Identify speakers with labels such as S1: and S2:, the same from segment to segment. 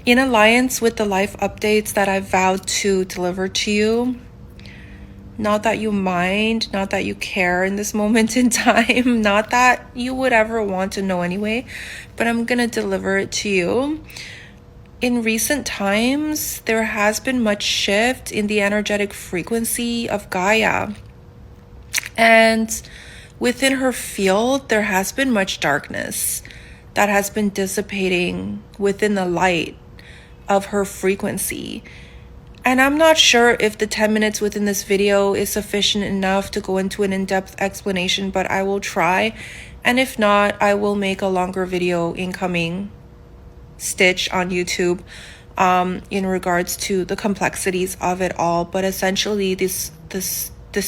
S1: In alliance with the life updates that I've vowed to deliver to you, not that you mind, not that you care in this moment in time, not that you would ever want to know anyway, but I'm gonna deliver it to you. In recent times, there has been much shift in the energetic frequency of Gaia. And within her field, there has been much darkness that has been dissipating within the light of her frequency. And I'm not sure if the 10 minutes within this video is sufficient enough to go into an in-depth explanation, but I will try. And if not, I will make a longer video incoming stitch on YouTube in regards to the complexities of it all. But essentially this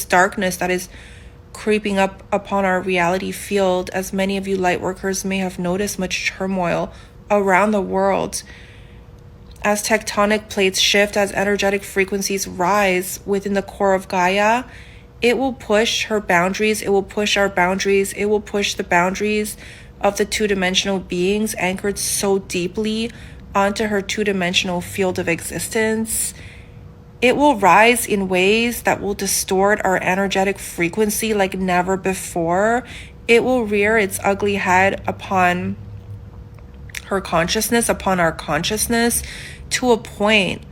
S1: darkness that is creeping up upon our reality field, as many of you light workers may have noticed, much turmoil around the world as tectonic plates shift, as energetic frequencies rise within the core of Gaia. It will push her boundaries, it will push our boundaries, it will push the boundaries of the two-dimensional beings anchored so deeply onto her two-dimensional field of existence. It will rise in ways that will distort our energetic frequency like never before. It will rear its ugly head upon her consciousness, upon our consciousness, to a point,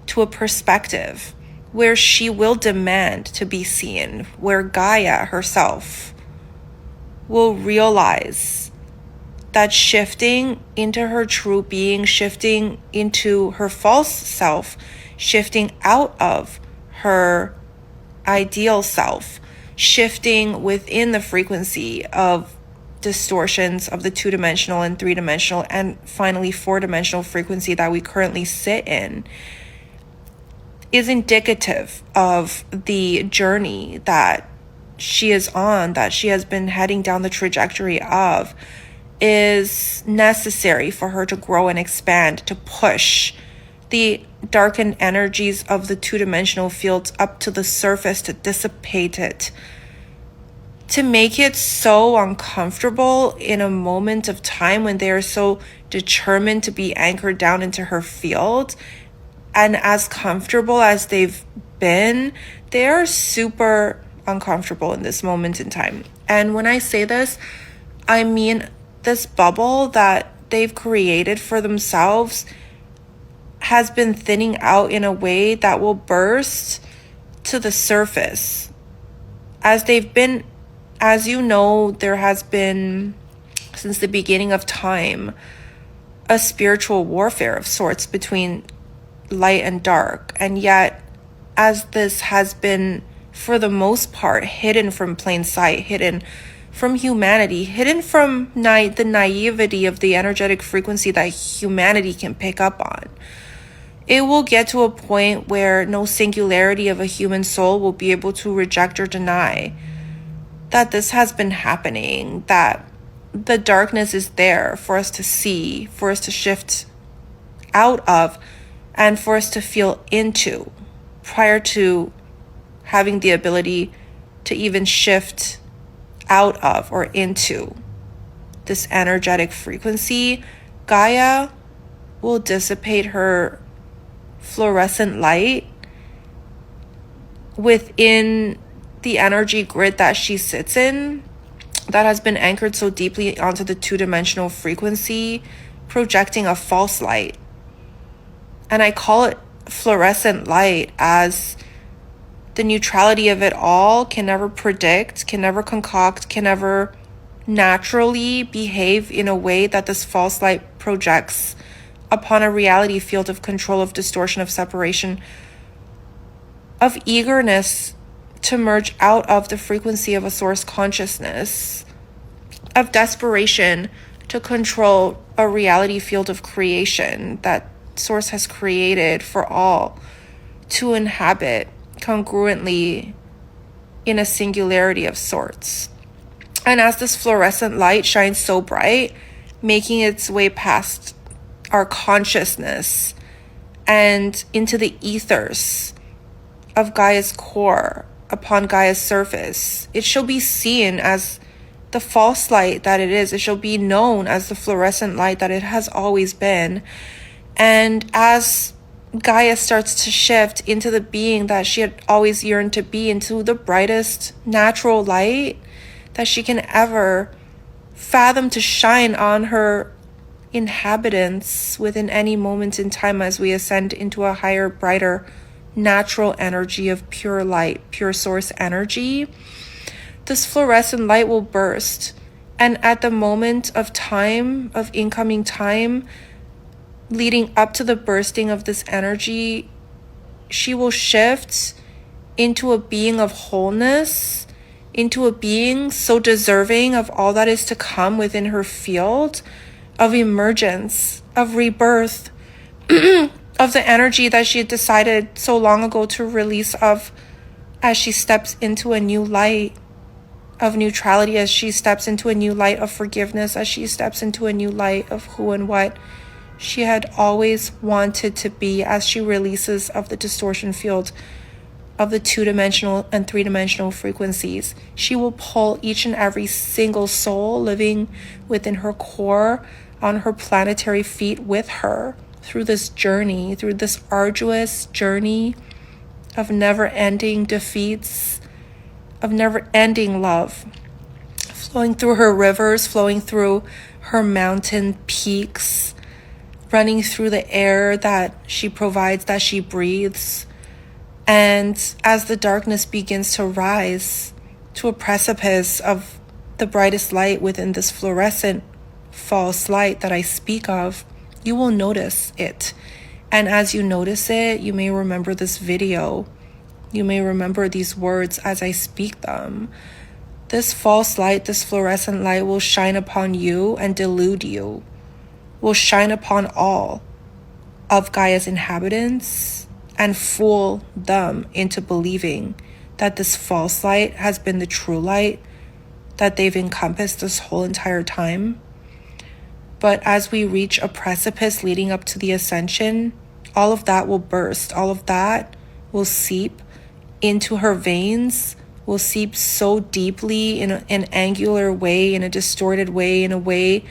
S1: to a perspective where she will demand to be seen, where Gaia herself will realize that shifting into her true being, shifting into her false self, shifting out of her ideal self, shifting within the frequency of distortions of the two-dimensional and three-dimensional and finally four-dimensional frequency that we currently sit in, is indicative of the journey that she is on, that she has been heading down the trajectory of, is necessary for her to grow and expand, to push the darkened energies of the two-dimensional fields up to the surface, to dissipate it, to make it so uncomfortable in a moment of time when they are so determined to be anchored down into her field. And as comfortable as they've been, they are super uncomfortable in this moment in time. And when I say this, I mean this bubble that they've created for themselves has been thinning out in a way that will burst to the surface. As you know, there has been, since the beginning of time, a spiritual warfare of sorts between light and dark. And yet, as this has been, for the most part, hidden from plain sight, hidden from humanity, hidden from the naivety of the energetic frequency that humanity can pick up on, it will get to a point where no singularity of a human soul will be able to reject or deny that this has been happening, that the darkness is there for us to see, for us to shift out of, and for us to feel into, prior to having the ability to even shift out of or into this energetic frequency. Gaia will dissipate her fluorescent light within the energy grid that she sits in, that has been anchored so deeply onto the two-dimensional frequency, projecting a false light. And I call it fluorescent light as the neutrality of it all can never predict, can never concoct, can never naturally behave in a way that this false light projects upon a reality field of control, of distortion, of separation, of eagerness to merge out of the frequency of a source consciousness, of desperation to control a reality field of creation that source has created for all to inhabit congruently in a singularity of sorts. And as this fluorescent light shines so bright, making its way past our consciousness and into the ethers of Gaia's core, upon Gaia's surface, it shall be seen as the false light that it is. It shall be known as the fluorescent light that it has always been. And as Gaia starts to shift into the being that she had always yearned to be, into the brightest natural light that she can ever fathom to shine on her inhabitants within any moment in time, as we ascend into a higher, brighter, natural energy of pure light, pure source energy, this fluorescent light will burst. And at the moment of time, of incoming time, leading up to the bursting of this energy, she will shift into a being of wholeness, into a being so deserving of all that is to come within her field, of emergence, of rebirth, of the energy that she had decided so long ago to release of, as she steps into a new light of neutrality, as she steps into a new light of forgiveness, as she steps into a new light of who and what she had always wanted to be, as she releases of the distortion field of the 2-dimensional and 3-dimensional frequencies. She will pull each and every single soul living within her core on her planetary feet with her through this journey, through this arduous journey of never-ending defeats, of never-ending love, flowing through her rivers, flowing through her mountain peaks, running through the air that she provides, that she breathes. And as the darkness begins to rise to a precipice of the brightest light within this fluorescent false light that I speak of, you will notice it. And as you notice it, you may remember this video. You may remember these words as I speak them. This false light, this fluorescent light will shine upon you and delude you, will shine upon all of Gaia's inhabitants and fool them into believing that this false light has been the true light that they've encompassed this whole entire time. But as we reach a precipice leading up to the ascension, all of that will burst. All of that will seep into her veins, will seep so deeply in an angular way, in a distorted way, in a way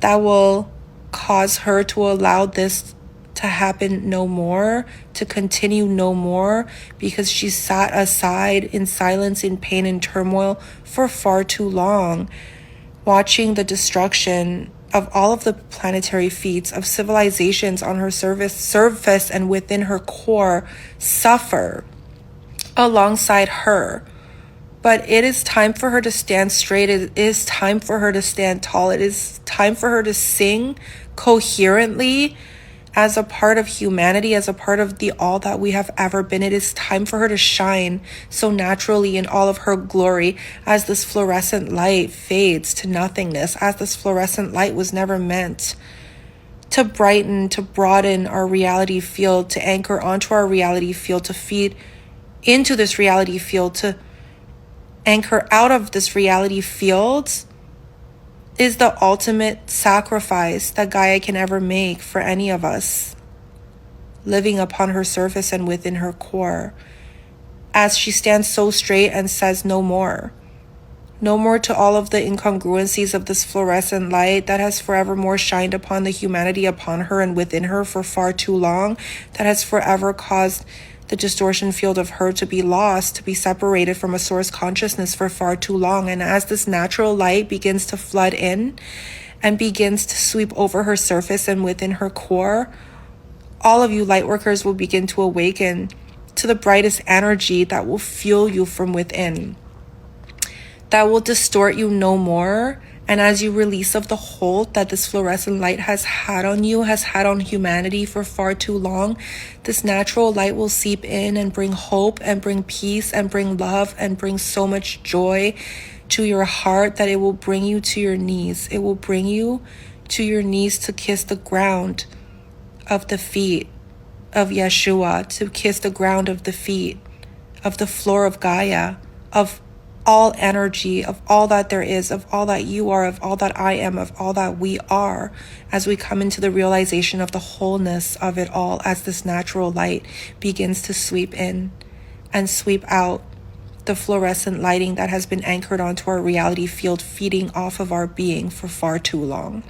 S1: that will cause her to allow this to happen no more, to continue no more, because she sat aside in silence, in pain and turmoil for far too long, watching the destruction of all of the planetary feats of civilizations on her surface and within her core suffer alongside her. But it is time for her to stand straight. It is time for her to stand tall. It is time for her to sing coherently as a part of humanity, as a part of the all that we have ever been. It is time for her to shine so naturally in all of her glory, as this fluorescent light fades to nothingness, as this fluorescent light was never meant to brighten, to broaden our reality field, to anchor onto our reality field, to feed into this reality field, to anchor out of this reality field, is the ultimate sacrifice that Gaia can ever make for any of us living upon her surface and within her core, as she stands so straight and says no more. No more to all of the incongruencies of this fluorescent light that has forevermore shined upon the humanity upon her and within her for far too long, that has forever caused the distortion field of her to be lost, to be separated from a source consciousness for far too long. And as this natural light begins to flood in and begins to sweep over her surface and within her core, all of you light workers will begin to awaken to the brightest energy that will fuel you from within, that will distort you no more. And as you release of the hold that this fluorescent light has had on you, has had on humanity for far too long, this natural light will seep in and bring hope and bring peace and bring love and bring so much joy to your heart that it will bring you to your knees. It will bring you to your knees to kiss the ground of the feet of Yeshua, to kiss the ground of the feet of the floor of Gaia, of all energy, of all that there is, of all that you are, of all that I am, of all that we are, as we come into the realization of the wholeness of it all, as this natural light begins to sweep in and sweep out the fluorescent lighting that has been anchored onto our reality field, feeding off of our being for far too long.